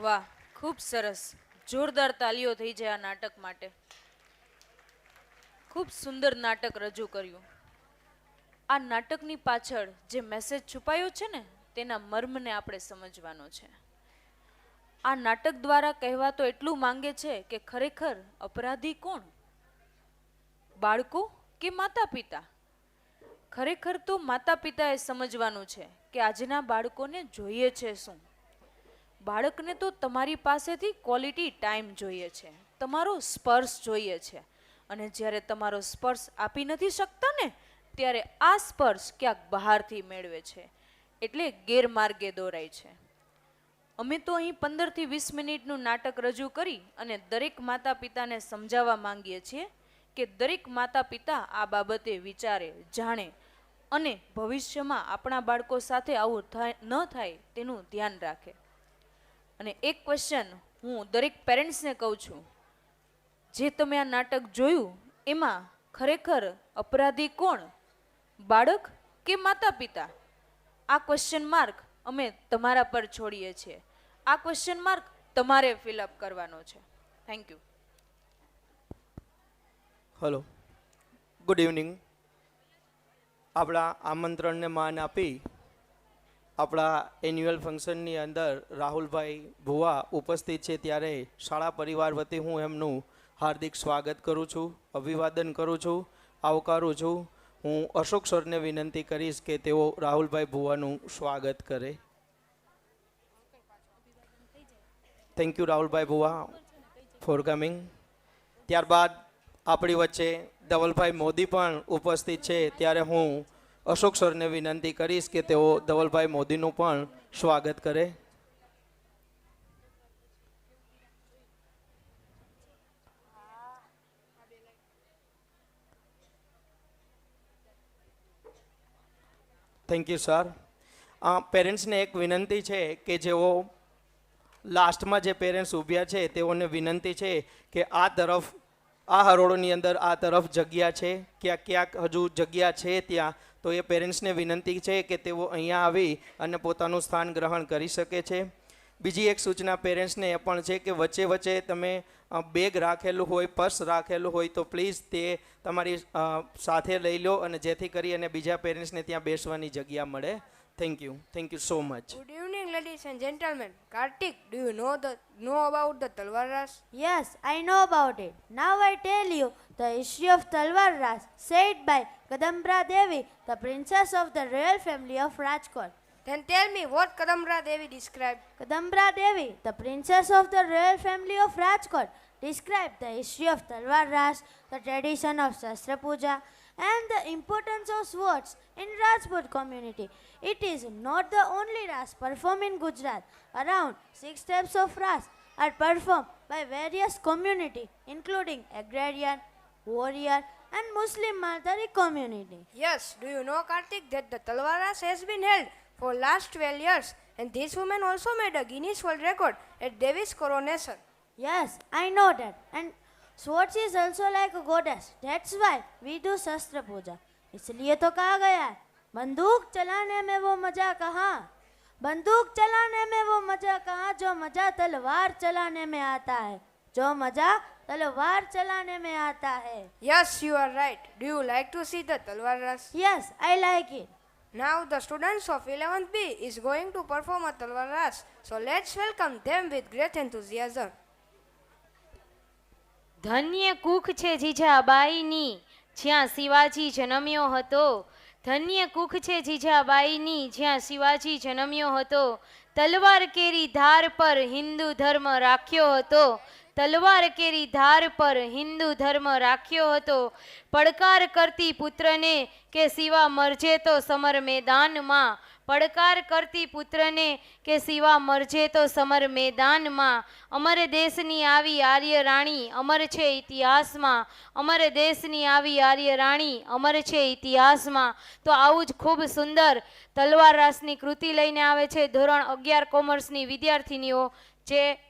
વાહ, ખૂબ સરસ. જોરદાર તાલીઓ થઈ જાય આ નાટક માટે. ખૂબ સુંદર નાટક રજૂ કર્યું. આ નાટકની પાછળ જે મેસેજ છુપાયો છે ને તેના મર્મને આપણે સમજવાનો છે. આ નાટક દ્વારા કહેવા તો એટલું માંગે છે કે ખરેખર અપરાધી કોણ? બાળકો કે માતા પિતા? ખરેખર તો માતા પિતાએ સમજવાનું છે કે આજના બાળકોને જોઈએ છે શું. બાળકને તો તમારી પાસેથી ક્વોલિટી ટાઈમ જોઈએ છે, તમારો સ્પર્શ જોઈએ છે. અને જ્યારે તમારો સ્પર્શ આપી નથી શકતા ને ત્યારે આ સ્પર્શ ક્યાંક બહારથી મેળવે છે, એટલે ગેરમાર્ગે દોરાય છે. અમે તો અહીં 15 થી 20 મિનિટનું નાટક રજૂ કરી અને દરેક માતા પિતાને સમજાવવા માંગીએ છીએ કે દરેક માતા પિતા આ બાબતે વિચારે, જાણે અને ભવિષ્યમાં આપણા બાળકો સાથે આવું ન થાય તેનું ધ્યાન રાખે. અને એક ક્વેશ્ચન હું દરેક પેરેન્ટ્સને કહું છું, જે તમે આ નાટક જોયું એમાં ખરેખર અપરાધી કોણ? બાળક કે માતા પિતા? આ ક્વેશ્ચન માર્ક અમે તમારા પર છોડીએ છીએ. આ ક્વેશ્ચન માર્ક તમારે ફિલઅપ કરવાનો છે. Thank you. Hello, good evening. આપણા આમંત્રણને માન આપી આપણા એન્યુઅલ ફંક્શનની અંદર રાહુલભાઈ ભુવા ઉપસ્થિત છે, ત્યારે શાળા પરિવાર વતી હું એમનું હાર્દિક સ્વાગત કરું છું, અભિવાદન કરું છું, આવકારું છું. હું અશોક સરને વિનંતી કરીશ કે તેઓ રાહુલભાઈ ભુવાનું સ્વાગત કરે. Thank you Rahulbhai Bhuva four coming. ત્યારબાદ આપણી વચ્ચે ધવલભાઈ મોદી પણ ઉપસ્થિત છે, ત્યારે હું અશોક સરને વિનંતી કરીશ કે તેઓ ધવલભાઈ મોદીનું પણ સ્વાગત કરે. Thank you sir. પેરેન્ટ્સને એક વિનંતી છે કે જેઓ લાસ્ટમાં જે પેરેન્ટ્સ ઊભ્યા છે તેઓને વિનંતી છે કે આ તરફ, આ હરોળોની અંદર આ તરફ જગ્યા છે, ક્યાંક ક્યાંક હજુ જગ્યા છે ત્યાં, તો એ પેરેન્ટ્સને વિનંતી છે કે તેઓ અહીંયા આવી અને પોતાનું સ્થાન ગ્રહણ કરી શકે છે. બીજી એક સૂચના પેરેન્ટ્સને એ પણ છે કે વચ્ચે વચ્ચે તમે બેગ રાખેલું હોય, પર્સ રાખેલું હોય તો પ્લીઝ તે તમારી સાથે લઈ લો, અને જેથી કરી અને બીજા પેરેન્ટ્સને ત્યાં બેસવાની જગ્યા મળે. Thank you so much. Good evening, ladies and gentlemen. Kartik, do you know about the Talwar Ras? Yes, I know about it. Now I tell you the history of Talwar Ras, said by Kadambra Devi, the princess of the royal family of Rajkot. Then tell me what Kadambra Devi described. Kadambra Devi, the princess of the royal family of Rajkot, described the history of Talwar Ras, the tradition of Shastra Puja, and the importance of swords in Rajput community. It is not the only Ras performed in Gujarat. Around 6 types of Ras are performed by various community, including agrarian, warrior, and Muslim Maltari community. Yes, do you know, Kartik, that the Talwar Ras has been held for last 12 years, and this woman also made a Guinness World Record at Devi's coronation. Yes, I know that. And swords is also like a goddess. That's why we do Shastra Puja. इसलिए तो कहा गया है, बंदूक चलाने में वो मजा कहाँ, बंदूक चलाने में वो मजा कहाँ, जो मजा तलवार चलाने में आता है, जो मजा तलवार चलाने में आता है. Yes, you are right. Do you like to see the Talwar Ras? Yes, I like it. Now the students of 11th B is going to perform a Talwar Ras. So let's welcome them with great enthusiasm. ધન્ય કુખ છે જીજાબાઈની જ્યાં શિવાજી જન્મ્યો હતો. ધન્ય કુખ છે જીજાબાઈની જ્યાં શિવાજી જન્મ્યો હતો. તલવાર કેરી ધાર પર હિન્દુ ધર્મ રાખ્યો હતો. તલવાર કેરી ધાર પર હિન્દુ ધર્મ રાખ્યો હતો. પડકાર કરતી પુત્રને કે શિવા મરજે તો સમર મેદાનમાં. પડકાર કરતી પુત્રને કે શિવા મરજે તો સમર મેદાનમાં. અમર દેશની આવી આર્ય રાણી અમર છે ઇતિહાસમાં. અમર દેશની આવી આર્ય રાણી અમર છે ઇતિહાસમાં. તો આવું જ ખૂબ સુંદર તલવાર રાસની કૃતિ લઈને આવે છે ધોરણ 11 કોમર્સની વિદ્યાર્થીનીઓ,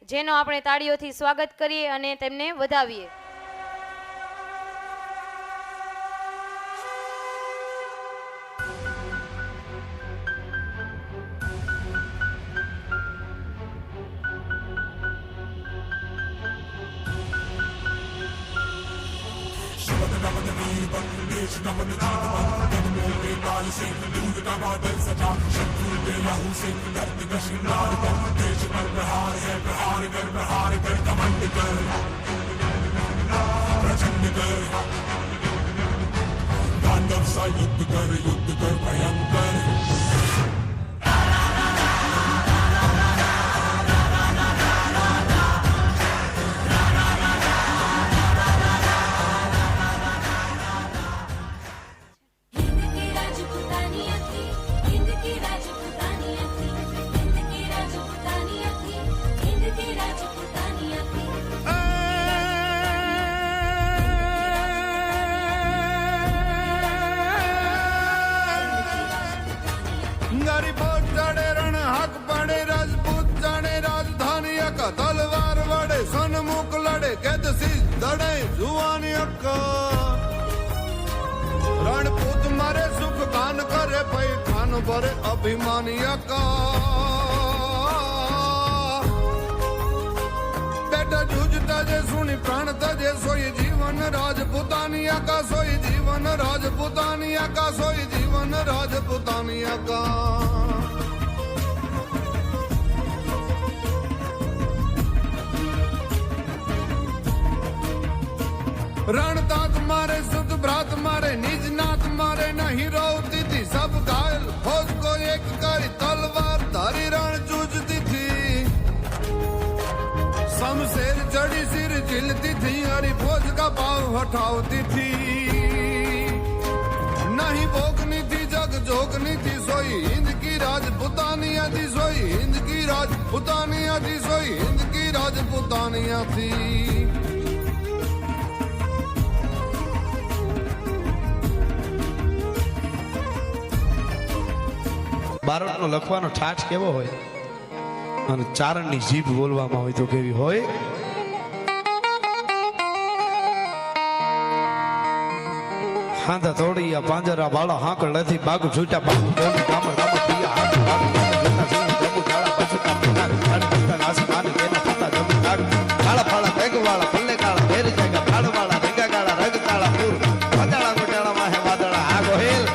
જેનો આપણે તાળીઓથી સ્વાગત કરીએ અને તેમને વધાવીએ. हिंद की राजपूतानिया थी, हिंद की राजपूतानिया थी, हिंद की राजपूतानिया थी, हिंद की राजपूतानिया थी। गरीबो चढ़े रण हक पड़े राजपूत जाने राजधानी का तलवार वड़े सनमुख लड़े कैद सी दड़े जुआनी का रणपूत मारे सुख गान करे पै खान भरे अभिमानी का बेटा जूझता जे सुनी प्राण तजे सोई जीवन राजपूतानिया का सोई जीवन राजपूतानिया का सोई जीवन राजपूतानिया का रणतात मारे सुत भ्रात मारे निज नाथ मारे नहीं रोती थी सब घायल फौज को एक करी तलवार धारी रण जूझती थी शमशेर चढ़ी सिर झिलती थी हरी फौज का पाव हटावती थी नहीं भोगनी थी जग जोगनी थी सोई हिंद की राजपूतानिया थी सोई हिंद की राजपूतानिया थी सोई हिंद की राजपूतानिया थी બારોટનો લખવાનો ઠાઠ કેવો હોય અને ચારણની જીભ બોલવામાં હોય તો કેવી હોય હાંધા તોડિયા પાંજરા બાળા હાંકળ નથી બાગુ છૂટા બાગુ કોણ કામર કામર પિયા હાથ બાગુ જોતા સિંહ જમુ કાળા પછુતા પિતા ખાડ પિતા આસમાન કેના પિતા જમુ કાગ કાળા ફાળા બેગવાળા પલ્લે કાળા ભેર જાગા ફાળવાળા રેગા કાળા રગ કાળા પૂર વાદળા ગોટાળા માહે વાદળા આગો હેલ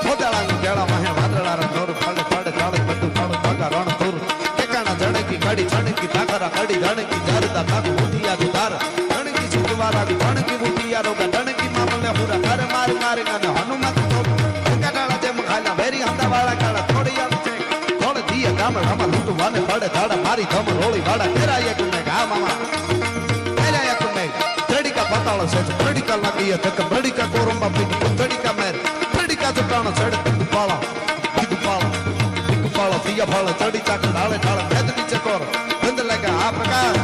વાદળા ગોટાળા માહે વાદળા નોર ફાડે ફાડે કાળે બધું કાળો પાકા રણ પૂર ટેકાણા જણકી કડી જણકી તાકરા કડી જણકી જારતા તાક મુઠિયા દુધાર જણકી સુવારા જણકી મુઠિયા રોગા જણકી મામલે પૂરા કરે માર મારે અને હનુમત તો કટાળા જેમ ખાલા ભેરી હંદા વાળા કાળા થોડી આમ છે થોડે દીયા ગામડ હમા લૂટુ વાને પડે ધાડા મારી ધમ રોળી વાળા કેરાય કુમે ગા મામા કેરાય કુમે જડીકા પતાળ છે જડીકા લાગી તક બડીકા કોરંબા પીટી જડીકા મેર જડીકા ચટાણો ચડ પાળા દિયા ફાળો ચડી ચાક ડાળે ડાળે ભેદ નીચે કોર બંધ લાગે આ પ્રકાર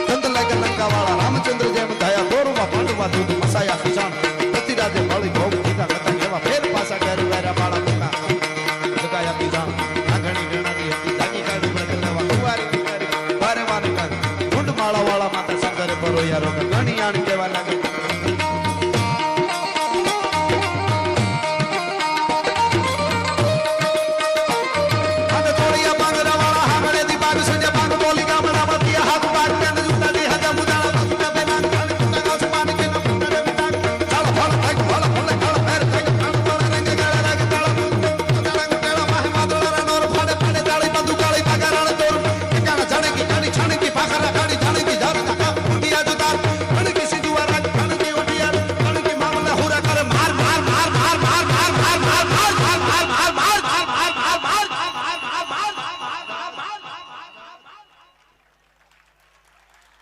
બંધ લાગે લંકા વાળા રામચંદ્ર જેમ દયા ગોરુમાં પાંડવા દૂધ મસાયા ખજાન પ્રતિરાજે મળી ભોગ દીધા કથા કેવા ફેર પાસા કરી વેરા બાળા મુકા જગાયા બીજા આંગણી ગણાની હતી જાગી કાઢી બદલ લેવા કુવારી વારે વારે કર ઢૂંઢ માળા વાળા માતા શંકરે બરો યારો ગણી આણ કેવા લાગે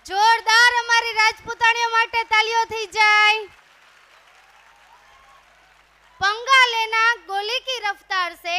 જોરદાર અમારી રાજપૂતાણીઓ માટે તાલીઓ થઈ જાય पंगा लेना गोली की रफ्तार से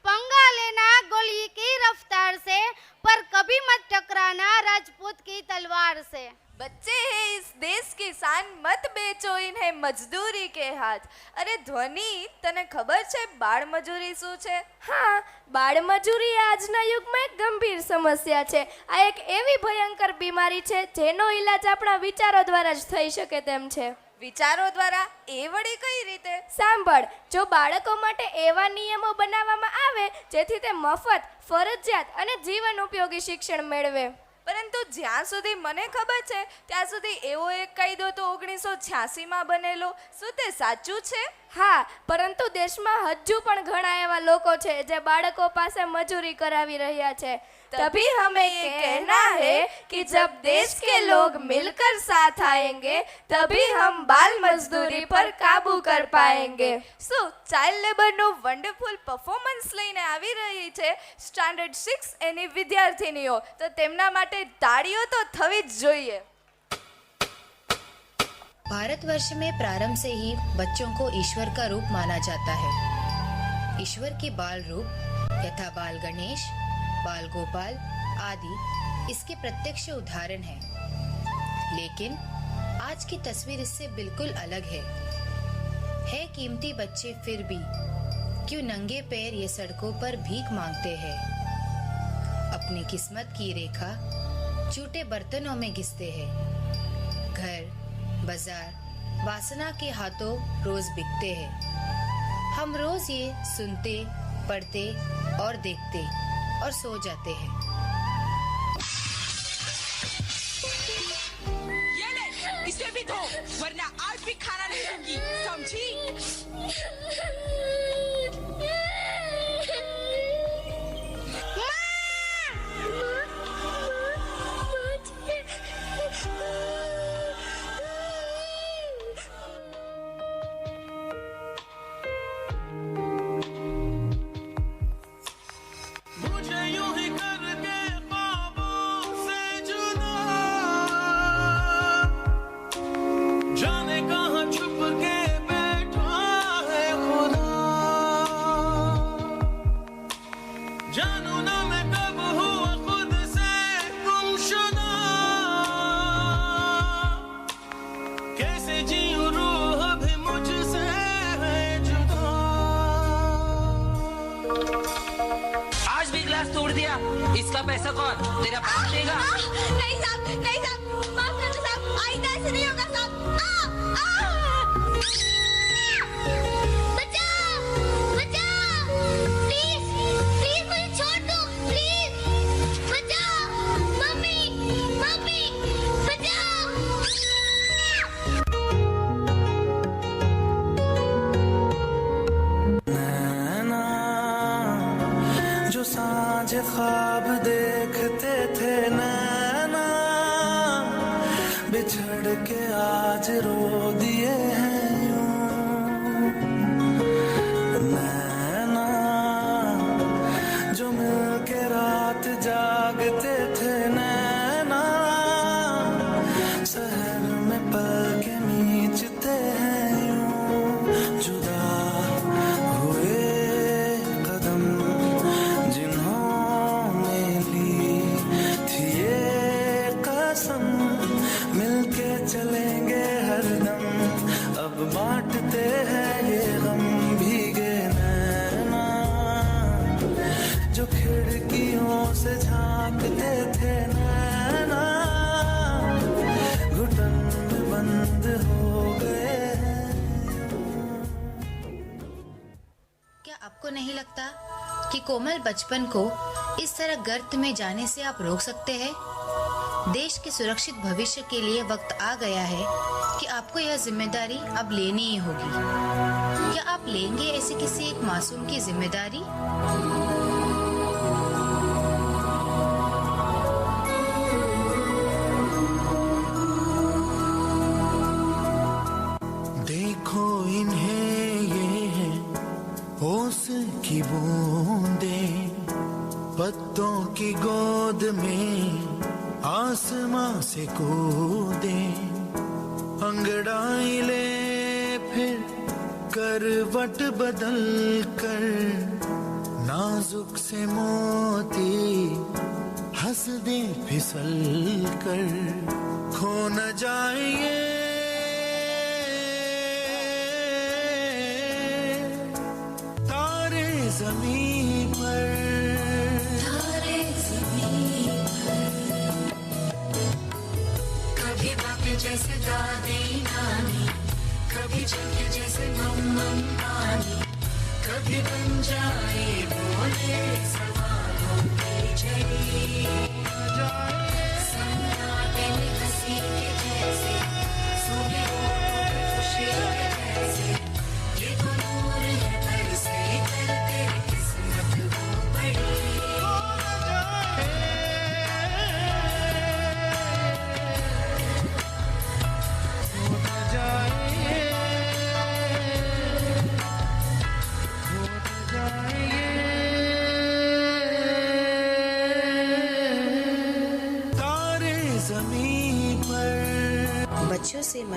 पंगा लेना गोली की रफ्तार से पर कभी मत टकराना राजपूत की तलवार से बच्चे हैं इस देश की शान मत बेचो इन्हें मजदूरी के हाथ अरे ध्वनि तने खबर છે બાળ મજૂરી શું છે હા બાળ મજૂરી આજના યુગમાં એક ગંભીર સમસ્યા છે આ એક એવી ભયંકર બીમારી છે જેનો ઈલાજ આપણા વિચારો દ્વારા જ થઈ શકે તેમ છે વિચારો દ્વારા એ વળી કઈ રીતે સાંભળ જો બાળકો માટે એવા નિયમો બનાવવામાં આવે જેથી તે મફત ફરજિયાત અને જીવન ઉપયોગી શિક્ષણ મેળવે પરંતુ જ્યાં સુધી મને ખબર છે ત્યાં સુધી એવો એક કાયદો તો 1986માં બનેલો. શું તે સાચું છે? હા, પરંતુ દેશમાં હજુ પણ ઘણા એવા લોકો છે જે બાળકો પાસે મજૂરી કરાવી રહ્યા છે. तभी हमें ये कहना है कि जब देश के लोग मिलकर साथ आएंगे तभी हम बाल मजदूरी पर काबू कर पाएंगे. શું ચાઇલ્ડ લેબરનું વન્ડરફુલ પરફોર્મન્સ લઈને આવી રહી છે સ્ટાન્ડર્ડ 6 એની વિદ્યાર્થીનીઓ, તો તેમના માટે તાળીઓ તો થવી જ જોઈએ. भारतवर्ष में प्रारंभ से ही बच्चों को ईश्वर का रूप माना जाता है. ईश्वर के बाल रूप यथा बाल गणेश, बाल गोपाल आदि इसके प्रत्यक्ष उदाहरण हैं. लेकिन आज की तस्वीर इससे बिल्कुल अलग है कीमती बच्चे फिर भी क्यों नंगे पैर ये सड़कों पर भीख मांगते हैं. अपनी किस्मत की रेखा झूठे बर्तनों में घिसते हैं. घर बाजार वासना के हाथों रोज बिकते हैं. हम रोज ये सुनते, पढ़ते और देखते और सो जाते हैं. ये ले, इसे भी धो, वरना आज भी खाना नहीं दूंगी, समझी? इसका पैसा कौन? तेरा बाप देगा? नहीं साहब, नहीं साहब, माफ कर दो साहब, आइंदा ऐसे नहीं होगा साहब. बचाओ, बचाओ, प्लीज, प्लीज मुझे छोड़ दो, प्लीज, बचाओ, मम्मी, मम्मी, बचाओ. नैना जो सांझ ख्वाब देखते थे, नैना बिछड़ के आज रो दिए हैं यूं. नैना जो मिल के रात जागते थे, नैना शहर में पल के नीचते हैं यूं. जुदा हुए कदम जिन्होंने ली थी ये कसम, मिलके चलेंगे हरदम, अब बांटते हैं ये गम. भीगे नैना जो खिड़कियों से झांकते थे, नैना घुटन बंद हो गए. क्या आपको नहीं लगता कि कोमल बचपन को इस तरह गर्त में जाने से आप रोक सकते हैं? देश के सुरक्षित भविष्य के लिए वक्त आ गया है कि आपको यह जिम्मेदारी अब लेनी ही होगी. क्या आप लेंगे ऐसे किसी एक मासूम की जिम्मेदारी? देखो इन्हें ये है होश की बूंदें, पत्तों की गोद में आसमां से कूदे. अंगड़ाई ले फिर करवट बदल कर, नाजुक से मोती हंस दे फिसल कर. खो न जाए तारे जमीन पर, तारे ज़मीन पर, कभी बाप जैसे दादी नानी, कभी चंके जैसे मम्मा नानी, कभी बन जाए बोले सवालों की जड़ी.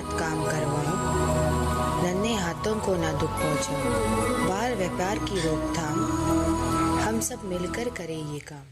मत काम करवाओ, नन्हे हाथों को ना दुख पहुंचाओ, बाल व्यापार की रोकथाम हम सब मिलकर करें ये काम।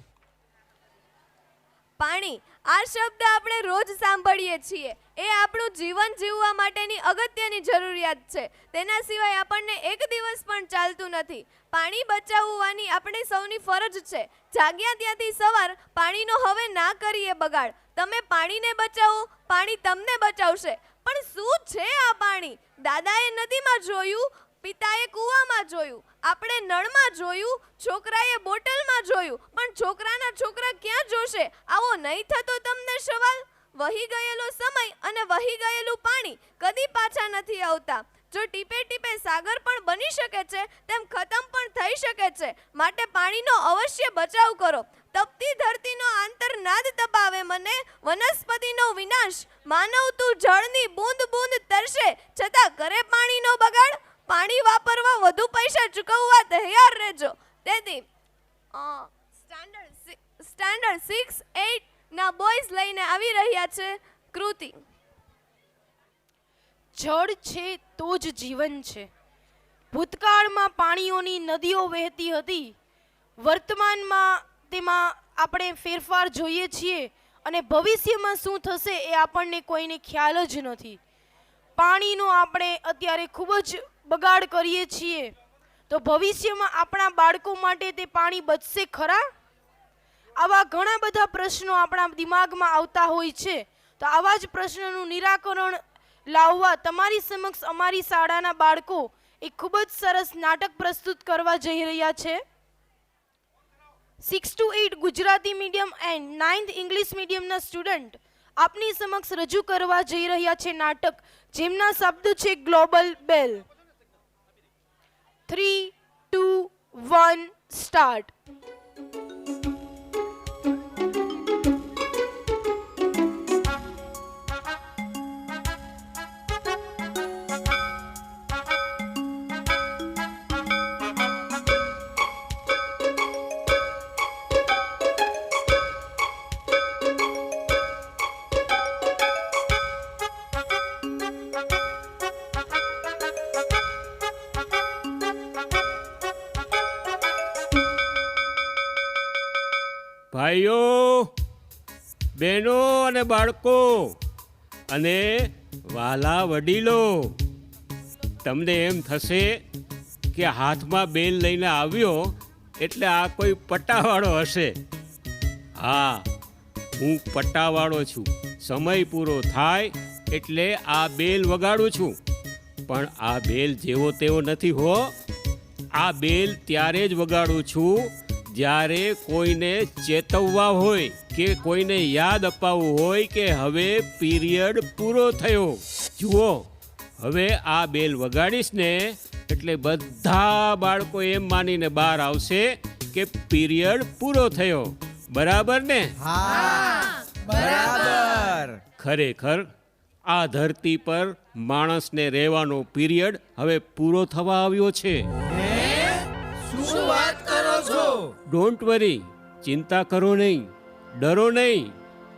પાણી, આ શબ્દ આપણે રોજ સાંભળીએ છીએ. એ આપણું જીવન જીવવા માટેની અગત્યની જરૂરિયાત છે. તેના સિવાય આપણને એક દિવસ પણ ચાલતું નથી. પાણી બચાવવાની આપણી સૌની ફરજ છે. જાગ્યા ત્યાંથી સવાર, પાણીનો હવે ના કરીએ બગાડ. તમે પાણીને બચાવો, પાણી તમને બચાવશે. પણ શું છે આ પાણી? દાદાએ નદીમાં જોયું, પિતાએ કૂવામાં જોયું, આપણે નળમાં જોયું, છોકરાએ બોટલમાં જોયું, પણ છોકરાના છોકરા ક્યાં જોશે? આવો નહીં થતો તમને સવાલ? વહી ગયેલો સમય અને વહી ગયેલું પાણી કદી પાછા નથી આવતા. જો ટીપે ટીપે સાગર પણ બની શકે છે, તેમ ખતમ પણ થઈ શકે છે. માટે પાણીનો અવશ્ય બચાવ કરો. તપતી ધરતીનો આંતરનાદ તપાવે મને, વનસ્પતિનો વિનાશ, માનવ તું જળની બૂંદ બૂંદ તરસે, છતાં કરે પાણીનો બગાડ. પાણી વાપરવા વધુ પૈસા ચૂકવવા તૈયાર રહેજો. તેથી સ્ટાન્ડર્ડ 6-8 ના બોયઝ લઈને આવી રહ્યા છે કૃતિ. જળ છે તો જ જીવન છે. ભૂતકાળમાં પાણીઓની નદીઓ વહેતી હતી. વર્તમાનમાં તેમાં આપણે ફેરફાર જોઈએ છીએ અને ભવિષ્યમાં શું થશે એ આપણને કોઈને ખ્યાલ જ નથી. પાણીનો આપણે અત્યારે ખૂબ જ બગાડ કરીએ છીએ, તો ભવિષ્યમાં આપણા બાળકો માટે તે પાણી બચશે ખરા? આવા ઘણા બધા પ્રશ્નો આપણા દિમાગમાં આવતા હોય છે. તો આવા જ પ્રશ્નોનું નિરાકરણ લાવવા તમારી સમક્ષ અમારી શાળાના બાળકો એક ખૂબ જ સરસ નાટક પ્રસ્તુત કરવા જઈ રહ્યા છે. 6 to 8 Gujarati medium and 9th English મીડિયમના સ્ટુડન્ટ આપની સમક્ષ રજૂ કરવા જઈ રહ્યા છે નાટક, જેમના શબ્દ છે ગ્લોબલ બેલ. 3, 2, 1 સ્ટાર્ટ. ભાઈઓ, બહેનો અને બાળકો અને વાલા વડીલો, તમને એમ થશે કે હાથમાં બેલ લઈને આવ્યો એટલે આ કોઈ પટ્ટાવાળો હશે. હા, હું પટ્ટાવાળો છું. સમય પૂરો થાય એટલે આ બેલ વગાડું છું. પણ આ બેલ જેવો તેવો નથી હો. આ બેલ ત્યારે જ વગાડું છું જ્યારે કોઈને ચેતવવા હોય કે કોઈને યાદ અપાવવું હોય કે હવે પીરિયડ પૂરો થયો. જુઓ, હવે આ બેલ વગાડીશ ને એટલે બધા બાળકો એમ માનીને બહાર આવશે કે પીરિયડ પૂરો થયો. બરાબર ને? હા, બરાબર. ખરેખર આ ધરતી પર માણસને રહેવાનો પીરિયડ હવે પૂરો થવા આવ્યો છે. શું વાત કરો છો? ડોન્ટ વરી, ચિંતા કરો નહીં, ડરો નહીં.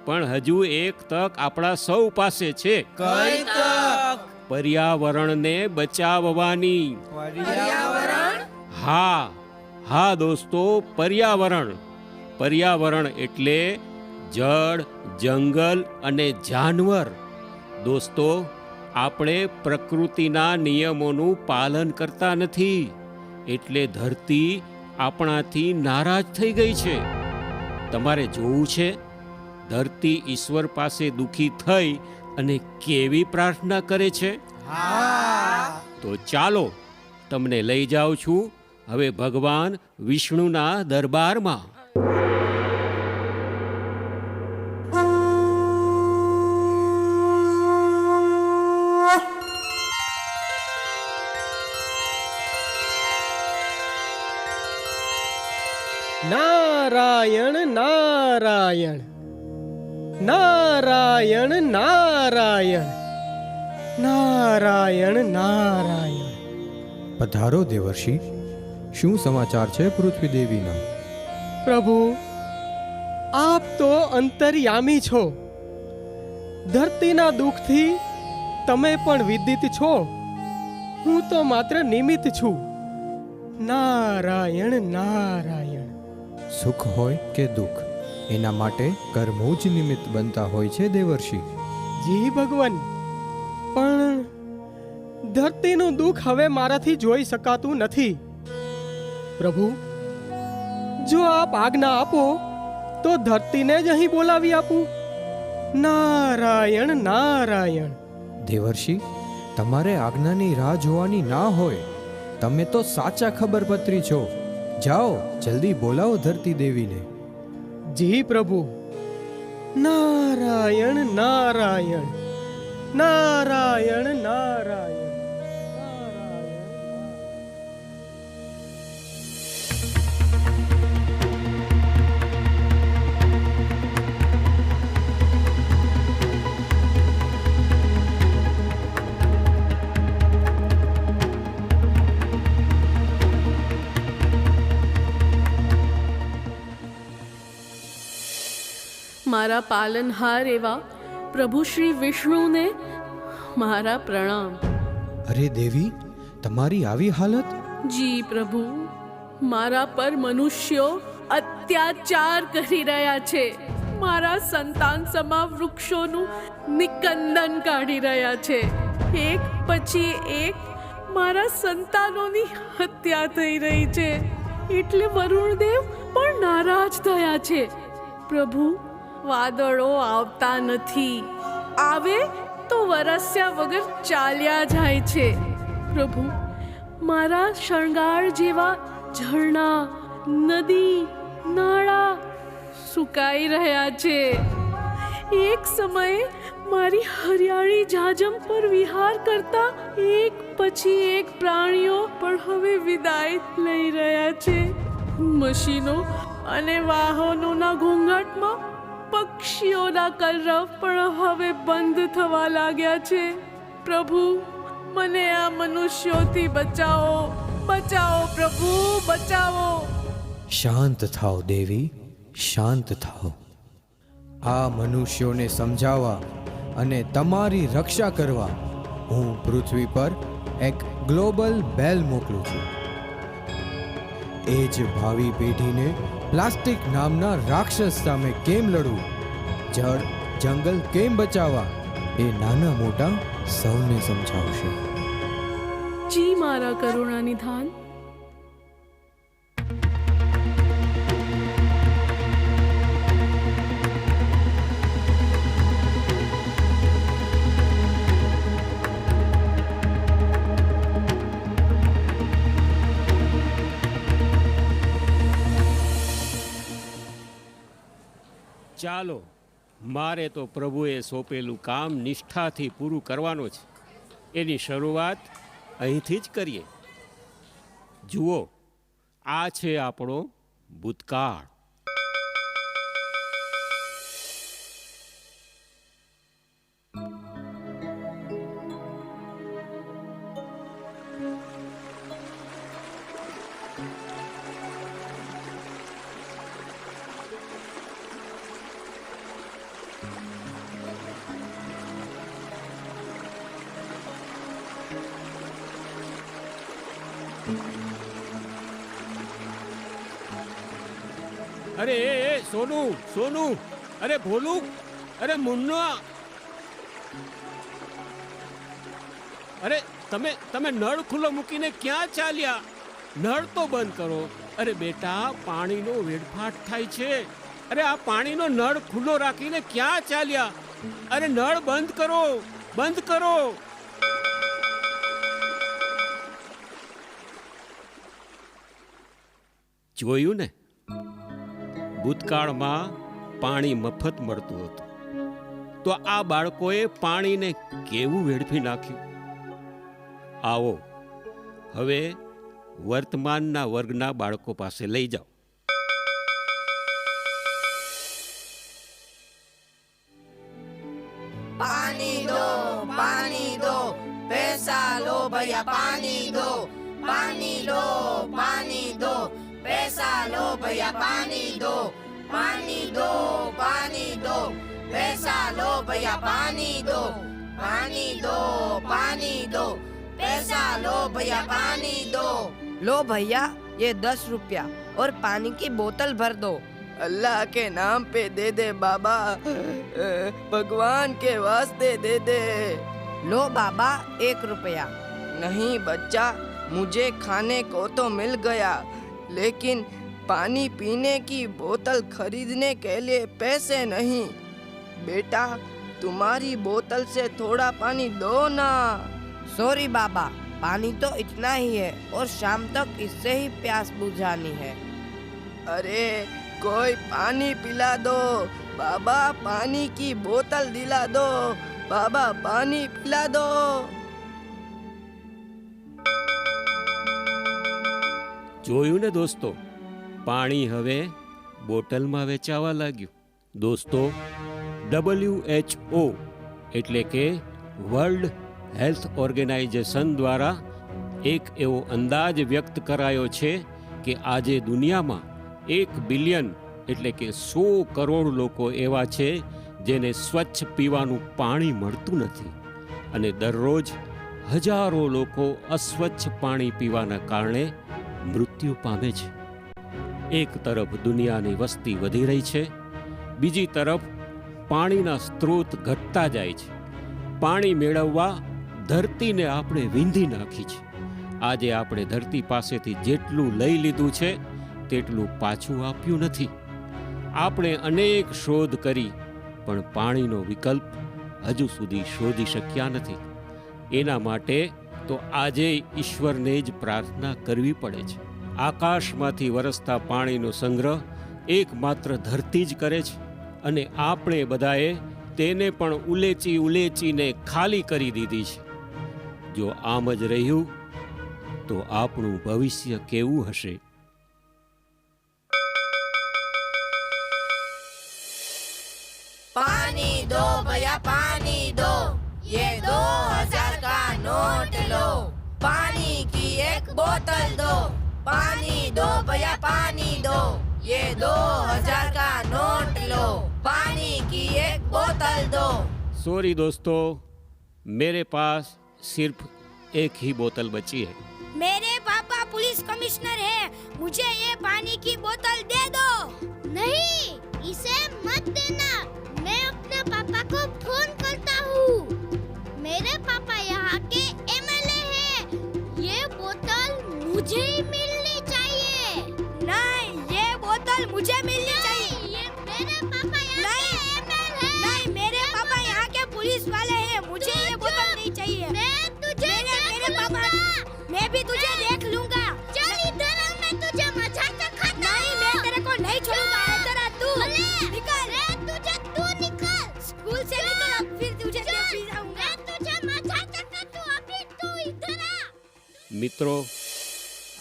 પણ હજુ એક તક આપણા સૌ પાસે છે. કઈ તક? પર્યાવરણને બચાવવાની. પર્યાવરણ? હા હા દોસ્તો, પર્યાવરણ. પર્યાવરણ એટલે જળ, જંગલ અને જાનવર. દોસ્તો, આપણે પ્રકૃતિના નિયમોનું પાલન કરતા નથી, એટલે ધરતી આપણાથી નારાજ થઈ ગઈ છે. તમારે જોવું છે, ધરતી ઈશ્વર પાસે દુખી થઈ અને કેવી પ્રાર્થના કરે છે. તો ચાલો, તમને લઈ જાઉં છું હવે ભગવાન વિષ્ણુના દરબારમાં. નારાયણ નારાયણ નારાયણ નારાયણ નારાયણ નારાયણ. પધારો દેવર્ષિ, શું સમાચાર છે પૃથ્વી દેવીના? પ્રભુ, આપ તો અંતર્યામી છો. ધરતીના દુઃખથી તમે પણ વિદિત છો, હું તો માત્ર નિમિત્ત છું. નારાયણ નારાયણ. સુખ હોય કે દુઃખ, એના માટે કર્મો જ નિમિત્ત બનતા હોય છે દેવર્ષિ. જી ભગવાન, પણ ધરતીનું દુઃખ હવે મારાથી જોઈ શકાતું નથી. પ્રભુ, જો આપ આજ્ઞા આપો તો ધરતીને જ અહીં બોલાવી આપું. નારાયણ નારાયણ. દેવર્ષિ, તમારે આજ્ઞાની રાહ જોવાની ના હોય. તમે તો સાચા ખબરપત્રી છો. જાઓ, જલ્દી બોલાવો ધરતી દેવીને. જી પ્રભુ. નારાયણ નારાયણ નારાયણ નારાયણ. મારા પાલનહાર એવા પ્રભુ શ્રી વિષ્ણુને મારા પ્રણામ. અરે દેવી, તમારી આવી હાલત? જી પ્રભુ, મારા પર મનુષ્યો અત્યાચાર કરી રહ્યા છે. મારા સંતાન સમા વૃક્ષોનું નિકંદન કાઢી રહ્યા છે. એક પછી એક મારા સંતાનોની હત્યા થઈ રહી છે. એટલે વરુણદેવ પણ નારાજ થયા છે. પ્રભુ, વાદળો આવતા નથી, આવે તો વરસ્યા વગર ચાલ્યા જાય છે. પ્રભુ, મારા શણગાર જેવા ઝરણા, નદી, નાળા સુકાઈ રહ્યા છે. એક સમયે મારી હરિયાળી જાજમ પર વિહાર કરતા એક પછી એક પ્રાણીઓ પણ હવે વિદાય લઈ રહ્યા છે. મશીનો અને વાહનોના ઘોંઘાટમાં પક્ષીઓના કલરવ પણ હવે બંધ થવા લાગ્યા છે. પ્રભુ, મને આ મનુષ્યોથી બચાવો, બચાવો પ્રભુ, બચાવો. શાંત થાઓ દેવી, શાંત થાઓ. આ મનુષ્યોને સમજાવવા અને તમારી રક્ષા કરવા હું પૃથ્વી પર એક ગ્લોબલ બેલ મોકલું છું. એ જ ભાવિ પેઢીને પ્લાસ્ટિક નામના રાક્ષસ સામે કેમ લડવું, જળ જંગલ કેમ બચાવવા, એ નાના મોટા સૌને સમજાવશે. જી મારા કરુણા નિધાન. ચાલો, મારે તો પ્રભુએ સોંપેલું કામ નિષ્ઠાથી પૂરું કરવાનું છે. એની શરૂઆત અહીંથી જ કરીએ. જુઓ, આ છે આપણો ભૂતકાળ. અરે સોનુ, સોનુ, અરે ભોલુ, અરે મુન્ના, અરે તમે નળ ખુલ્લો મૂકીને ક્યાં ચાલ્યા? નળ તો બંધ કરો. અરે બેટા, પાણીનો વેડફાટ થાય છે. અરે આ પાણીનો નળ ખુલ્લો રાખીને ક્યાં ચાલ્યા? અરે નળ બંધ કરો, બંધ કરો. જોયું ને, ભૂતકાળમાં પાણી મફત મળતું હતું, તો આ બાળકોએ પાણીને કેવું વેડફી નાખ્યું. આવો, હવે વર્તમાનના વર્ગના બાળકો પાસે લઈ જાઓ. पानी दो पैसा लो भैया पानी दो पानी लो पानी दो पैसा लो भैया पानी दो पानी दो पैसा लो भैया पानी दो पानी दो, पानी दो, पैसा लो भैया पानी दो। लो भैया ये 10 रुपया और पानी की बोतल भर दो। अल्लाह के नाम पे दे दे बाबा, भगवान के वास्ते दे दे। लो बाबा 1 रुपया। नहीं बच्चा, मुझे खाने को तो मिल गया, लेकिन पानी पीने की बोतल खरीदने के लिए पैसे नहीं। बेटा तुम्हारी बोतल से थोड़ा पानी दो ना। सॉरी बाबा, पानी तो इतना ही है और शाम तक इससे ही प्यास बुझानी है। अरे कोई पानी पिला दो बाबा, पानी की बोतल दिला दो बाबा, पानी पिला दो। જોયું ને દોસ્તો, પાણી હવે બોટલમાં વેચાવા લાગ્યું. દોસ્તો, WHO એટલે કે વર્લ્ડ હેલ્થ ઓર્ગેનાઇઝેશન દ્વારા એક એવો અંદાજ વ્યક્ત કરાયો છે કે આજે દુનિયામાં 1 બિલિયન એટલે કે 100 કરોડ લોકો એવા છે જેને સ્વચ્છ પીવાનું પાણી મળતું નથી, અને દરરોજ હજારો લોકો અસ્વચ્છ પાણી પીવાના કારણે મૃત્યુ પામે છે. એક તરફ દુનિયાની વસ્તી વધી રહી છે, બીજી તરફ પાણીના સ્ત્રોત ઘટતા જાય છે. પાણી મેળવવા ધરતીને આપણે વીંધી નાખી છે. આજે આપણે ધરતી પાસેથી જેટલું લઈ લીધું છે તેટલું પાછું આપ્યું નથી. આપણે અનેક શોધ કરી પણ પાણીનો વિકલ્પ હજુ સુધી શોધી શક્યા નથી. એના માટે તો આજે ઈશ્વરને જ પ્રાર્થના કરવી પડે છે. આકાશમાંથી વરસતા પાણીનો સંગ્રહ એકમાત્ર ધરતી જ કરે છે, અને આપણે બધાએ તેને પણ ઉલેચીને ખાલી કરી દીધી છે. જો આમ જ રહ્યું તો આપણું ભવિષ્ય કેવું હશે? पानी दो भैया पानी दो, ये 2000 का नोट लो। पानी की एक बोतल दो, पानी दो भैया पानी दो, ये 2000 का नोट लो। पानी की एक बोतल दो। सॉरी दोस्तों, मेरे पास सिर्फ एक ही बोतल बची है. मेरे पापा पुलिस कमिश्नर हैं, मुझे ये पानी की बोतल दे दो। नहीं, इसे मत देना, मैं अपने पापा को फोन करता हूँ। मेरे पापा यहाँ के MLA हैं, ये बोतल मुझे ही मिलनी चाहिए। नहीं, ये बोतल मुझे मिलनी चाहिए। ये मेरे पापा यहाँ के MLA हैं। नहीं, मेरे पापा यहाँ के पुलिस वाले हैं, मुझे ये बोतल नहीं चाहिए। मैं तुझे मेरे पापा, मैं भी तुझे देख लूंगा। चल इधर आ, मैं तुझे मजाक खाता। नहीं, मैं तेरे को नहीं छोड़ूंगा। इधर आ तू, निकल। तू निकल, स्कूल से निकल, फिर तुझे ले जाऊंगा। मैं तुझे मजाक करता, तू अभी तू इधर आ। મિત્રો,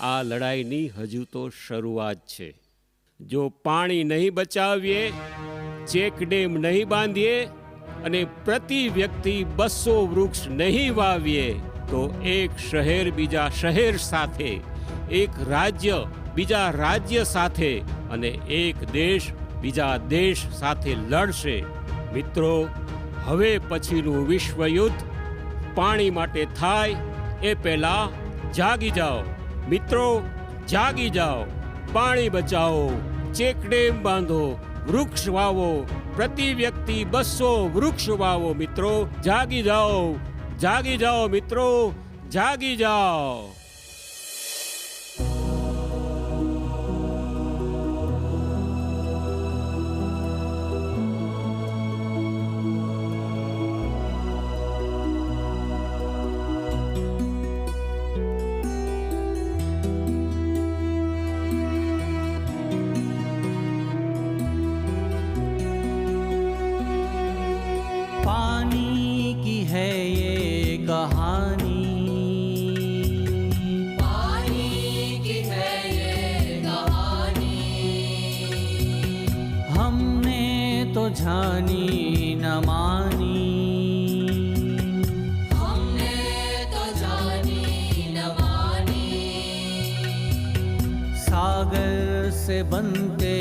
આ લડાઈની હજુ તો શરૂઆત છે. જો પાણી નહીં બચાવીએ, ચેક ડેમ નહીં બાંધીએ અને પ્રતિ વ્યક્તિ 200 વૃક્ષ નહીં વાવીએ તો એક શહેર બીજા શહેર સાથે, એક રાજ્ય બીજા રાજ્ય સાથે અને એક દેશ બીજા દેશ સાથે લડશે. મિત્રો, હવે પછીનું વિશ્વયુદ્ધ પાણી માટે થાય એ પહેલા જાગી જાઓ. મિત્રો, જાગી જાઓ, પાણી બચાવો, ચેકડેમ બાંધો, વૃક્ષ વાવો, પ્રતિ વ્યક્તિ 200 વૃક્ષ વાવો. મિત્રો, જાગી જાઓ, જાગી જાઓ મિત્રો, જાગી જાઓ. पानी की है ये कहानी, पानी की है ये कहानी, हमने तो जानी न मानी, हमने तो जानी न मानी। सागर से बनते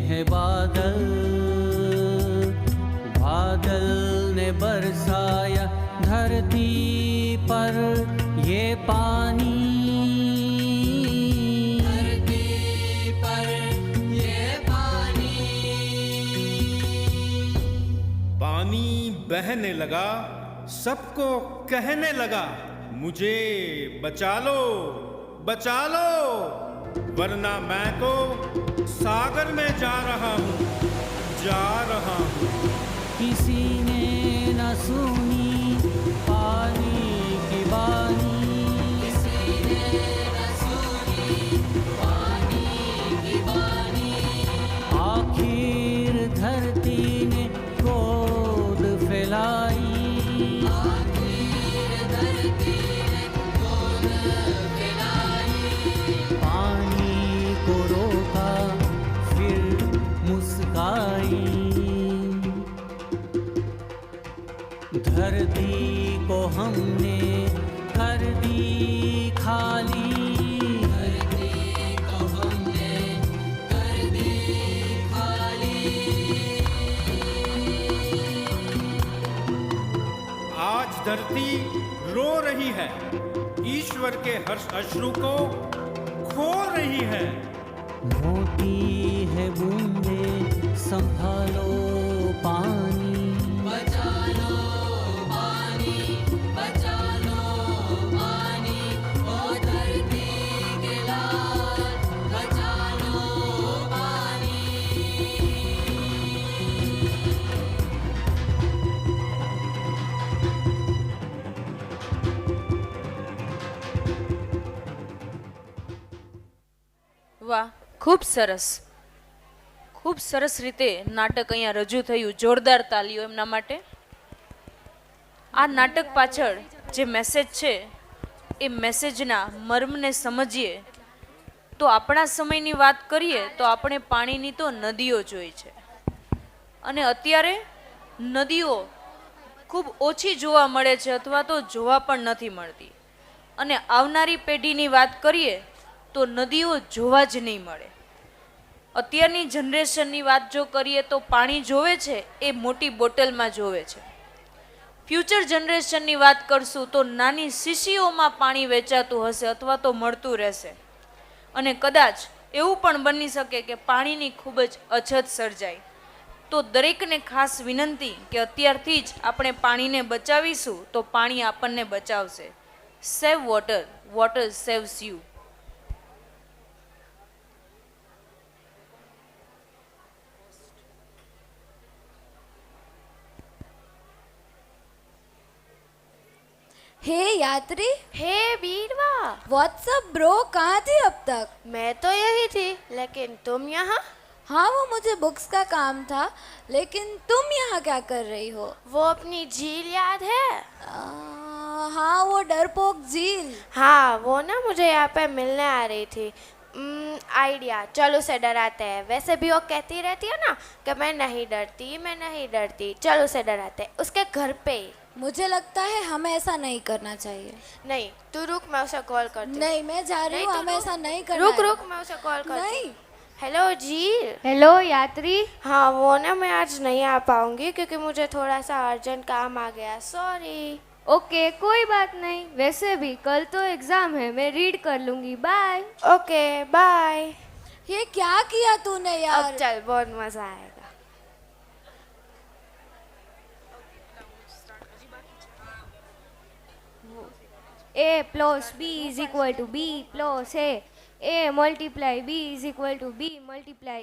हैं बादल, बादल ने बरसाया बहने लगा, सबको कहने लगा, मुझे बचा लो, वरना मैं तो सागर में जा रहा हूँ। किसी ने न सुनी पानी की बानी, किसी ने न सुनी पानी की बानी, आखिर धरती ने गोद फैलाई, आखिर धरती ने गोद फैलाई, पानी को रोका फिर मुस्काई, धरती को हमने कर दी खाली, धरती को हमने कर दी खाली। आज धरती रो रही है, ईश्वर के हर्ष अश्रु को खो रही है। मोटी है बूंदे संभालो पानी, बचा लो पानी, बचा लो पानी, ओ धरती के लाल, बचा लो पानी। વાહ, ખૂબ સરસ રીતે નાટક અહીંયા રજૂ થયું. જોરદાર તાલીઓ એમના માટે. આ નાટક પાછળ જે મેસેજ છે એ મેસેજના મર્મને સમજીએ તો આપણા સમયની વાત કરીએ તો આપણે પાણીની તો નદીઓ જોઈ છે અને અત્યારે નદીઓ ખૂબ ઓછી જોવા મળે છે અથવા તો જોવા પણ નથી મળતી અને આવનારી પેઢીની વાત કરીએ તો નદીઓ જોવા જ નહીં મળે. અત્યારની જનરેશનની વાત જો કરીએ તો પાણી જોવે છે એ મોટી બોટલમાં જોવે છે. ફ્યુચર જનરેશનની વાત કરશું તો નાની શીશીઓમાં પાણી વેચાતું હશે અથવા તો મળતું રહેશે અને કદાચ એવું પણ બની શકે કે પાણીની ખૂબ જ અછત સર્જાય. તો દરેકને ખાસ વિનંતી કે અત્યારથી જ આપણે પાણીને બચાવીશું તો પાણી આપણને બચાવશે. Save water, water saves you. हे यात्री, हे बीरवा, व्हाट्सअप ब्रो, कहाँ थी अब तक? मैं तो यही थी, लेकिन तुम यहाँ? हाँ, वो मुझे बुक्स का काम था, लेकिन तुम यहाँ क्या कर रही हो? वो अपनी झील याद है? हाँ, वो डरपोक झील. हाँ, वो ना मुझे यहाँ पे मिलने आ रही थी. आइडिया, चल उसे डराते हैं. वैसे भी वो कहती रहती है ना कि मैं नहीं डरती. चल उसे डराते हैं, उसके घर पे ही. मुझे लगता है हमें ऐसा नहीं करना चाहिए. नहीं, तू रुक, मैं उसे कॉल करती हूँ. नहीं, मैं जा रही हूँ, हमें ऐसा नहीं करना. रुक, मैं उसे कॉल करती हूँ. नहीं. हेलो जी. हेलो यात्री. हाँ, वो ना मैं आज नहीं आ पाऊंगी क्योंकि मुझे थोड़ा सा अर्जेंट काम आ गया. सॉरी. ओके, कोई बात नहीं. वैसे भी कल तो एग्जाम है, मैं रीड कर लूंगी. बाय. Okay, bye. ये क्या किया तूने यार? अब चल, बहुत मजा आएगा. A plus B is equal to B plus A multiply B is equal to B multiply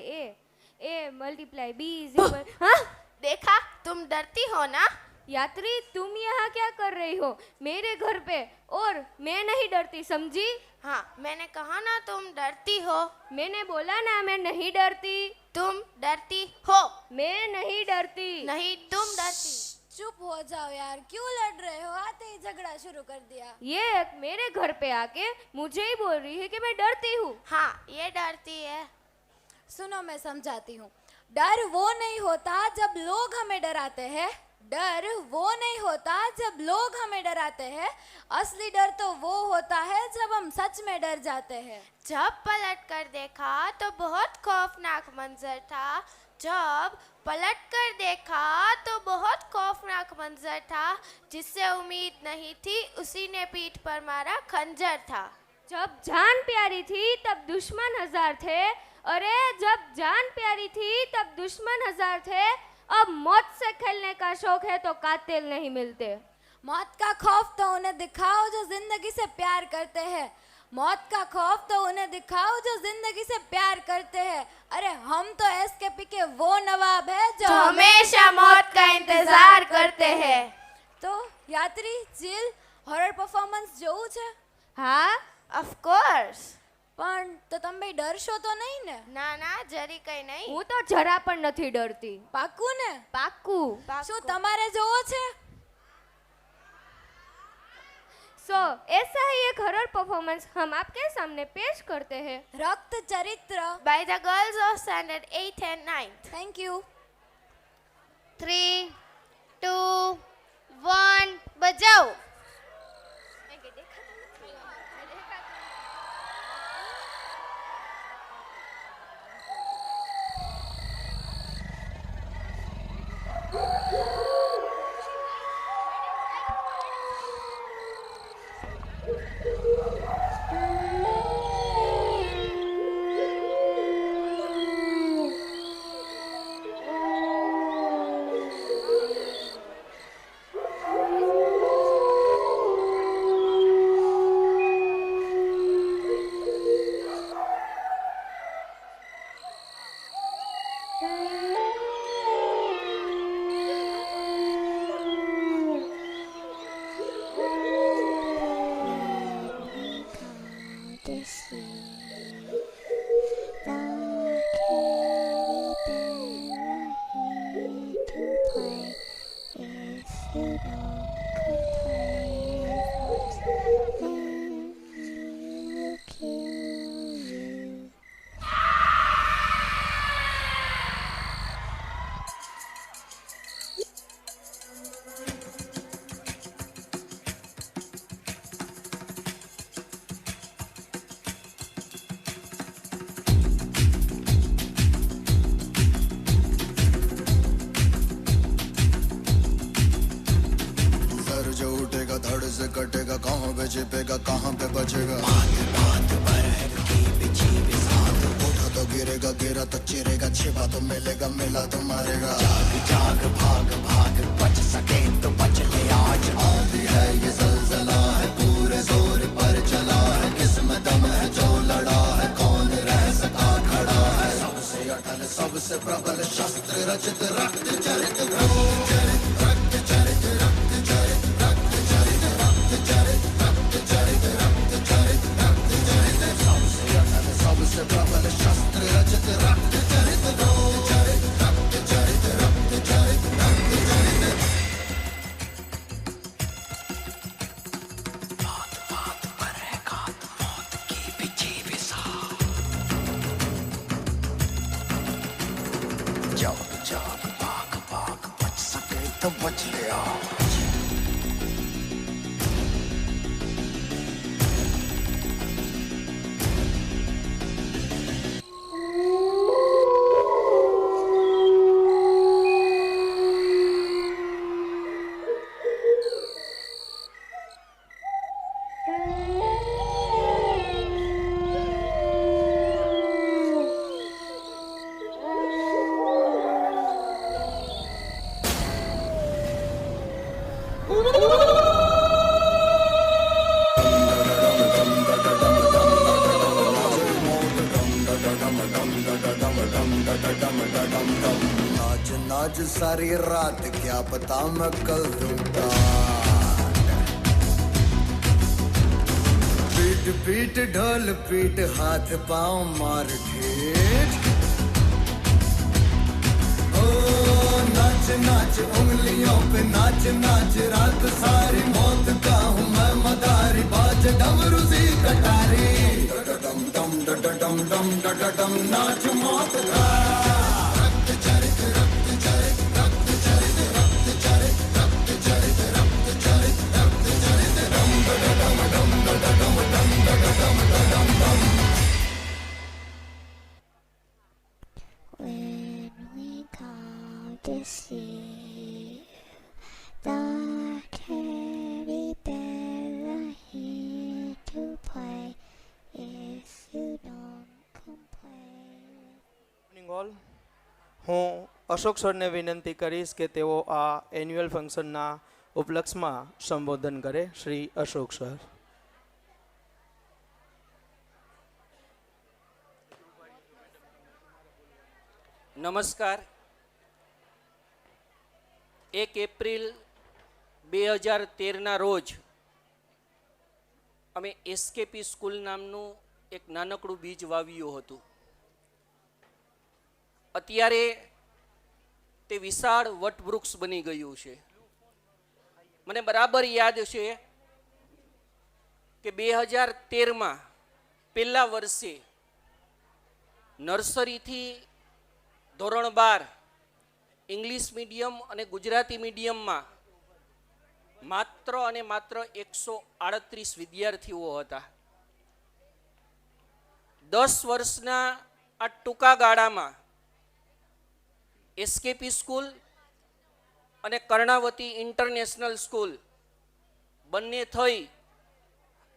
A multiply B is equal. हाँ? देखा, तुम डरती हो ना? यात्री, तुम यहाँ क्या कर रही हो मेरे घर पे? और मैं नहीं डरती, समझी? हाँ, मैंने कहा ना तुम डरती हो. मैंने बोला ना मैं नहीं डरती. तुम डरती हो. मैं नहीं डरती. नहीं, तुम डरती. चुप हो जाओ यार, क्यों लड़ रहे हो? आते ही झगड़ा शुरू कर दिया. ये मेरे घर पे आके मुझे ही बोल रही है कि मैं डरती हूँ. हाँ, ये डरती है. सुनो, मैं समझाती हूँ. डर वो नहीं होता जब लोग हमें डराते हैं. डर वो नहीं होता जब लोग हमें डराते हैं. असली डर तो वो होता है जब हम सच में डर जाते हैं. जब पलट कर देखा तो बहुत खौफनाक मंजर था. जब पलट कर देखा तो बहुत खौफनाक मंजर था. जिससे उम्मीद नहीं थी उसी ने पीठ पर मारा खंजर था. जब जान प्यारी थी तब दुश्मन हजार थे. अरे जब जान प्यारी थी तब दुश्मन हजार थे. अब मौत से खेलने का शौक है तो कातिल नहीं मिलते। मौत का खौफ तो उन्हें दिखाओ जो जिंदगी से प्यार करते हैं। मौत का खौफ तो उन्हें दिखाओ जो जिंदगी से प्यार करते हैं। अरे हम तो एसकेपी के वो नवाब है जो हमेशा मौत का इंतजार करते हैं। तो यात्री चिल હોરર પરફોર્મન્સ જોવું છે? હા, ઓફ કોર્સ. પણ તો તમે ભાઈ ડરશો તો નહીં ને? ના ના, જરી કઈ નહીં. હું તો જરા પણ નથી ડરતી. પાક્કું ને? પાક્કું. શું તમારે જોવો છે? सो ऐसा ही एक हॉरर परफॉर्मेंस हम आपके सामने पेश करते हैं। रक्त चरित्र by the girls of standard 8 and 9. Thank you. 3, 2, 1 बजाओ. से कटेगा, कहाँ पे छिपेगा, कहाँ पे बचेगा। उठा तो गिरेगा, गिरा तो चिरेगा, छिपा तो मिलेगा, मिला तो मारेगा। जाग जाग भाग भाग, बच सके तो बच ले आज। आंधी है ये ज़लज़ला है, पूरे जोर पर चला है। किस्मत दम है जो लड़ा है, कौन रह सका खड़ा है। सबसे अटल सबसे प्रबल शस्त्र रचित, रक्त चरित रक्त चरित रक्त चरित रक्त चरित रक्त चरित रक्त चरित रक्त चरित रक्त चरित रक्त चरित। सबसे अटल सबसे प्रबल शस्त्र रचित, रक्त चरित रक्त चरित रक्त चरित रक्त चरित रक्त चरित। बात बात पर है घात, मौत की बिछी बिसा। जाग जाग भाग भाग, बच सके तो बच ले आज। नाच नाच सारी रात, क्या पता मैं कल दूंगा। पीट पीट ढोल पीट, हाथ पाँव मार ठेठ। ओ नाच नाच उंगलियों पे नाच नाच, रात सारी मौत का हूँ मैं मदारी। बाज डमरू सी कटारी, डम डम डम डम डम डम, नाच मौत का। रक्त चरित रक्त चरित रक्त चरित रक्त चरित रक्त चरित रक्त चरित रक्त चरित। डम डम डम डम डम डम डम डम डम। When we come to see the teddy bear are here to play, if you don't complain. હું અશોક સરને વિનંતી કરીશ કે તેઓ આ એન્યુઅલ ફંક્શનના ઉપલક્ષમાં સંબોધન કરે. શ્રી અશોક સર. નમસ્કાર. 1 એપ્રિલ 2013ના રોજ અમે એસકેપી સ્કૂલ નામનું એક નાનકડું બીજ વાવ્યું હતું. અત્યારે તે વિશાળ વટવૃક્ષ બની ગયું છે. મને બરાબર યાદ છે કે 2013માં પહેલા વર્ષે નર્સરીથી ધોરણ 12 ઇંગ્લિશ મીડિયમ અને ગુજરાતી મીડિયમમાં માત્ર અને માત્ર 138 વિદ્યાર્થીઓ હતા. 10 વર્ષના આ ટૂંકા ગાળામાં એસકેપી સ્કૂલ અને કર્ણાવતી ઇન્ટરનેશનલ સ્કૂલ બંને થઈ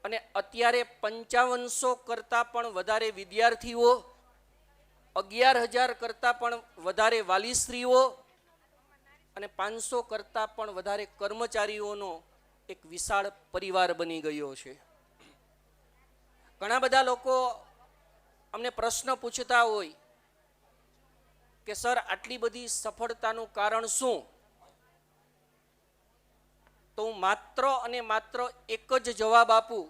અને અત્યારે 5500 કરતાં પણ વધારે વિદ્યાર્થીઓ, 11,000 કરતાં પણ વધારે વાલીશ્રીઓ અને 500 કરતાં પણ વધારે કર્મચારીઓનો એક વિશાળ પરિવાર બની ગયો છે. ઘણા બધા લોકો અમને પ્રશ્ન પૂછતા હોય કે સર આટલી બધી સફળતાનું કારણ શું? તો હું માત્ર અને માત્ર એક જ જવાબ આપું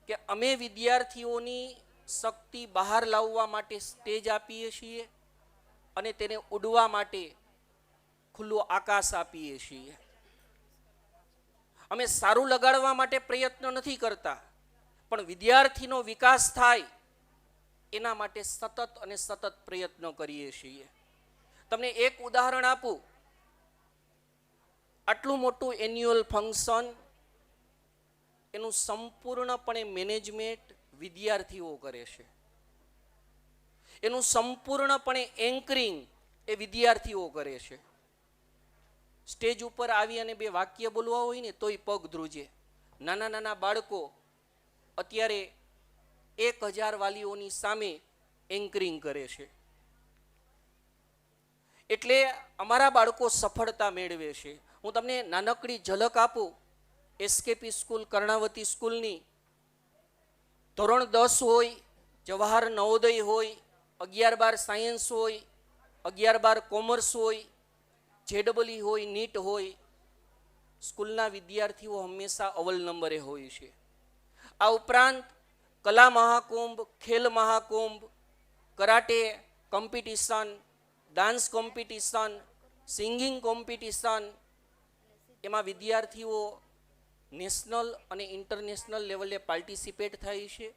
કે અમે વિદ્યાર્થીઓની શક્તિ બહાર લાવવા માટે સ્ટેજ આપીએ છીએ અને તેને ઉડવા માટે ખુલ્લું આકાશ આપીએ છીએ. અમે સારું લગાડવા માટે પ્રયત્ન નથી કરતા, પણ વિદ્યાર્થીનો વિકાસ થાય એના માટે સતત અને સતત પ્રયત્નો કરીએ છીએ. તમને એક ઉદાહરણ આપું. આટલું મોટું એન્યુઅલ ફંક્શન એનું સંપૂર્ણપણે મેનેજમેન્ટ વિદ્યાર્થીઓ કરે છે. એનું સંપૂર્ણપણે એન્કરિંગ એ વિદ્યાર્થીઓ કરે છે. સ્ટેજ ઉપર આવી અને 2 વાક્ય બોલવા હોય ને તોય પગ ધ્રુજે. નાના નાના બાળકો અત્યારે 1000 વાલીઓની સામે એન્કરિંગ કરે છે. એટલે અમારા બાળકો સફળતા મેળવે છે. હું તમને નાનકડી ઝલક આપું એસકેપી સ્કૂલ કર્ણાવતી સ્કૂલની. ધોરણ 10 હોય, જવાહર નવોદય હોય, 11-12 સાયન્સ હોય, 11-12 કોમર્સ હોય, જેડબલઈ હોય, નીટ હોય, સ્કૂલના વિદ્યાર્થીઓ હંમેશા અવ્વલ નંબરે હોય છે. આ ઉપરાંત કલા Mahakumbh, Khel Mahakumbh, karate competition, dance competition, singing competition, એમાં વિદ્યાર્થીઓ નેશનલ અને ઇન્ટરનેશનલ લેવલે પાર્ટિસિપેટ થાય છે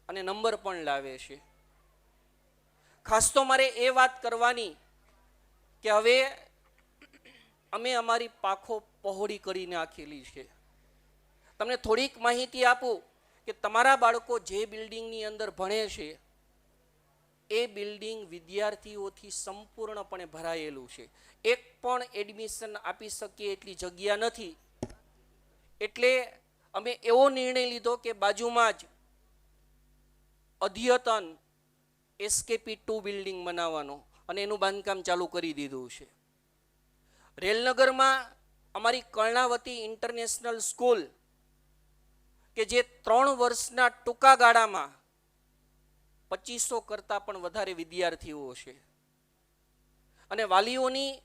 અને નંબર પણ લાવે છે. ખાસ તો મારે એ વાત કરવાની કે હવે અમે અમારી પાંખો પહોળી કરી નાખેલી છે. તમને થોડીક માહિતી આપું કે તમારા બાળકો જે બિલ્ડિંગની અંદર ભણે છે એ બિલ્ડિંગ વિદ્યાર્થીઓથી સંપૂર્ણપણે ભરાયેલું છે. એક પણ એડમિશન આપી શકીએ એટલી જગ્યા નથી. એટલે અમે એવો નિર્ણય લીધો કે બાજુમાં જ અદ્યતન એસકેપી 2 બિલ્ડિંગ બનાવવાનો અને એનું બાંધકામ ચાલુ કરી દીધું છે. રેલનગરમાં અમારી કર્ણાવતી ઇન્ટરનેશનલ સ્કૂલ કે જે 3 વર્ષના ટૂંકા ગાળામાં 2500 કરતાં પણ વધારે વિદ્યાર્થીઓ છે. અને વાલીઓની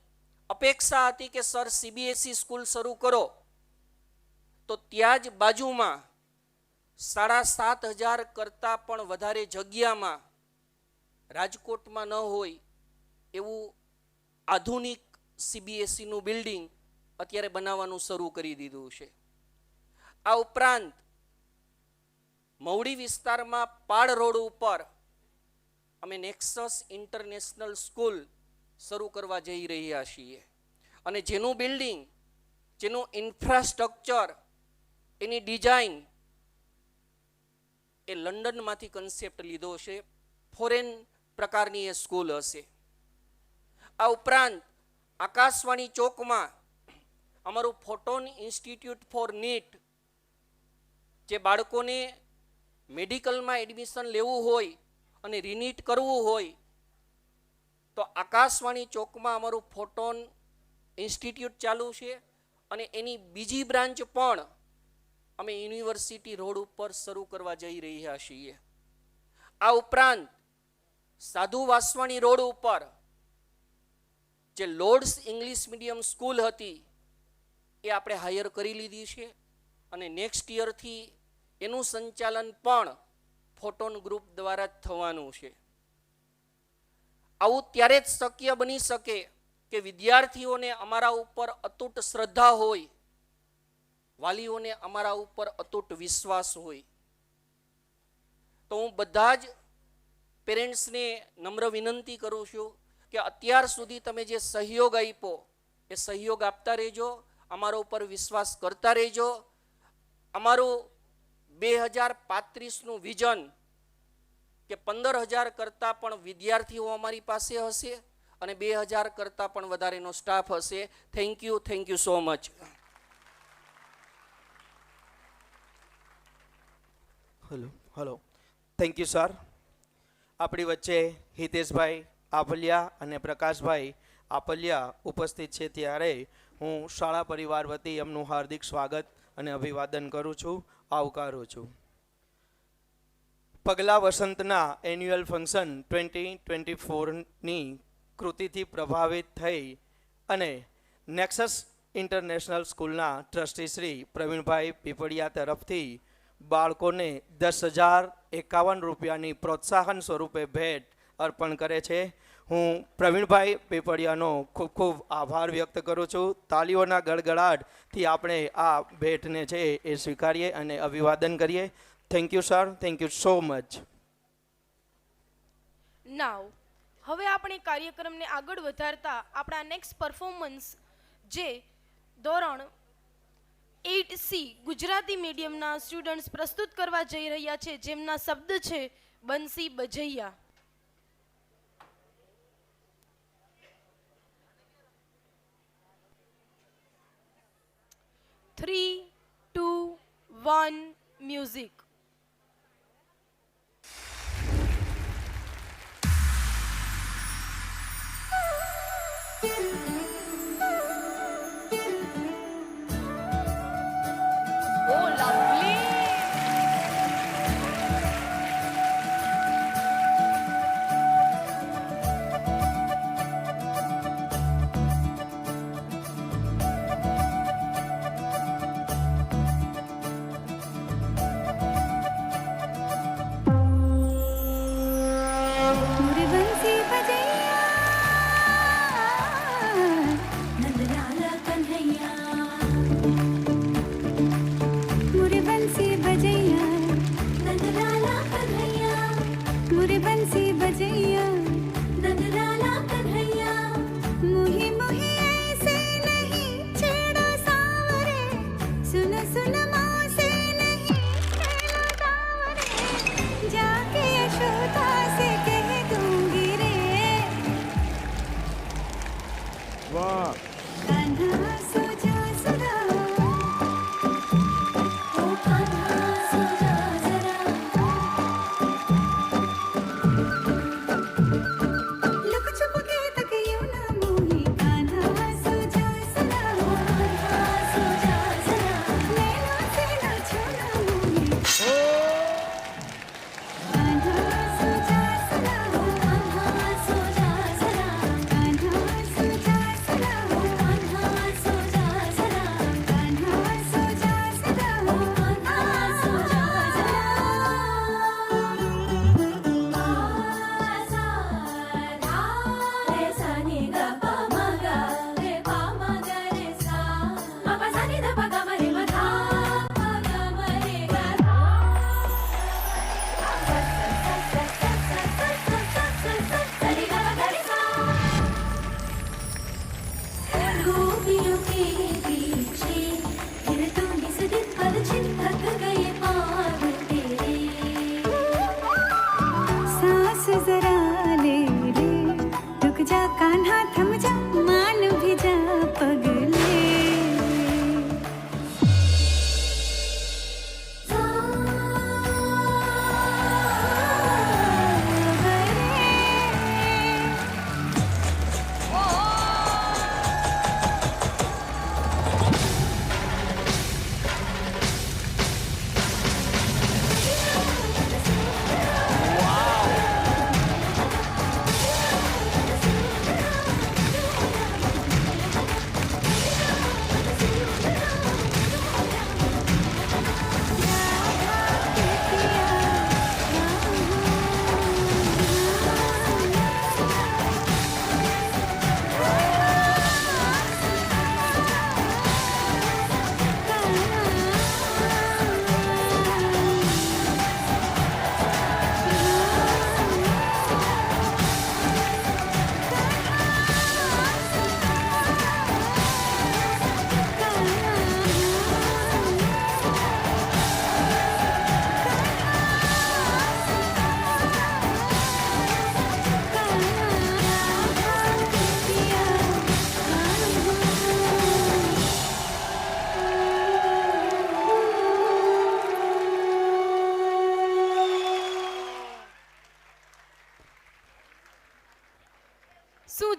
અપેક્ષા હતી કે સર સીબીએસઈ સ્કૂલ શરૂ કરો, તો ત્યાં જ બાજુમાં 7500 કરતાં પણ વધારે જગ્યામાં રાજકોટમાં ન હોય એવું આધુનિક સીબીએસઈનું બિલ્ડિંગ અત્યારે બનાવવાનું શરૂ કરી દીધું છે. આ ઉપરાંત મવડી વિસ્તારમાં પાડ રોડ ઉપર અમે નેક્સસ ઇન્ટરનેશનલ સ્કૂલ શરૂ કરવા જઈ રહ્યા છીએ અને જેનું બિલ્ડિંગ, જેનું ઇન્ફ્રાસ્ટ્રક્ચર, એની ડિઝાઇન એ લંડનમાંથી કન્સેપ્ટ લીધો છે. ફોરેન પ્રકારની એ સ્કૂલ હશે. આ ઉપરાંત આકાશવાણી ચોકમાં અમારું ફોટોન ઇન્સ્ટિટ્યૂટ ફોર નીટ, જે બાળકોને મેડિકલમાં એડમિશન લેવું હોય અને રિનીટ કરવું હોય તો આકાશવાણી ચોકમાં અમારું ફોટોન ઇન્સ્ટિટ્યૂટ ચાલુ છે અને એની બીજી બ્રાન્ચ પણ અમે યુનિવર્સિટી રોડ ઉપર શરૂ કરવા જઈ રહ્યા છીએ. આ ઉપરાંત સાધુ વાસવાણી રોડ ઉપર જે લોર્ડ્સ ઇંગ્લિશ મીડિયમ સ્કૂલ હતી એ આપણે હાયર કરી લીધી છે અને નેક્સ્ટ યરથી એનું સંચાલન પણ ફોટોન ગ્રુપ દ્વારા જ થવાનું છે. આવું ત્યારે જ શક્ય બની શકે કે વિદ્યાર્થીઓને અમારા ઉપર અતૂટ શ્રદ્ધા હોય, વાલીઓને અમારા ઉપર અતૂટ વિશ્વાસ હોય. તો હું બધા જ પેરેન્ટ્સને નમ્ર વિનંતી કરું છું કે અત્યાર સુધી તમે જે સહયોગ આપ્યો એ સહયોગ આપતા રહેજો, અમારા ઉપર વિશ્વાસ કરતા રહેજો. અમારું 2035નું વિઝન કે 15,000 કરતાં પણ વિદ્યાર્થીઓ અમારી પાસે હશે અને 2,000 કરતાં પણ વધારેનો સ્ટાફ હશે. Thank you so much. Hello thank you sir. આપણી વચ્ચે હિતેશભાઈ આપલિયા અને પ્રકાશભાઈ આપલિયા ઉપસ્થિત છે, ત્યારે હું શાળા પરિવાર વતી એમનું હાર્દિક સ્વાગત અને અભિવાદન કરું છું, આવકારું છું. પગલા વસંતના એન્યુઅલ ફંક્શન 2024ની કૃતિથી પ્રભાવિત થઈ અને નેક્સસ ઇન્ટરનેશનલ સ્કૂલના ટ્રસ્ટી શ્રી પ્રવીણભાઈ પીપળિયા તરફથી બાળકોને 10,051 રૂપિયાની પ્રોત્સાહન સ્વરૂપે ભેટ અર્પણ કરે છે. હું પ્રવીણભાઈ પીપળિયાનો ખૂબ ખૂબ આભાર વ્યક્ત કરું છું. તાલીઓના ગડગડાટથી આપણે આ ભેટને છે એ સ્વીકારીએ અને અભિવાદન કરીએ. Thank you sir, thank you so much. Now હવે આપણે કાર્યક્રમને આગળ વધારતા આપણા નેક્સ્ટ પરફોર્મન્સ જે ધોરણ 8C ગુજરાતી મીડિયમના સ્ટુડન્ટ્સ પ્રસ્તુત કરવા જઈ રહ્યા છે, જેમના શબ્દ છે બંસી બજૈયા. 3, 2, 1 મ્યુઝિક. Oh, lovely.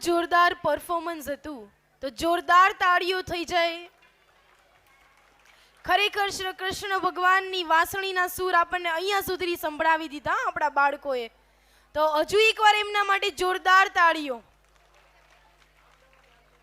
જોરદાર પરફોર્મન્સ હતું, તો જોરદાર તાળીઓ થઈ જાય. ખરેખર શ્રી કૃષ્ણ ભગવાનની વાંસળીના સૂર આપણને અહીંયા સુધી સંભળાવી દીધા આપણા બાળકોએ. તો હજુ એકવાર એમના માટે જોરદાર તાળીઓ.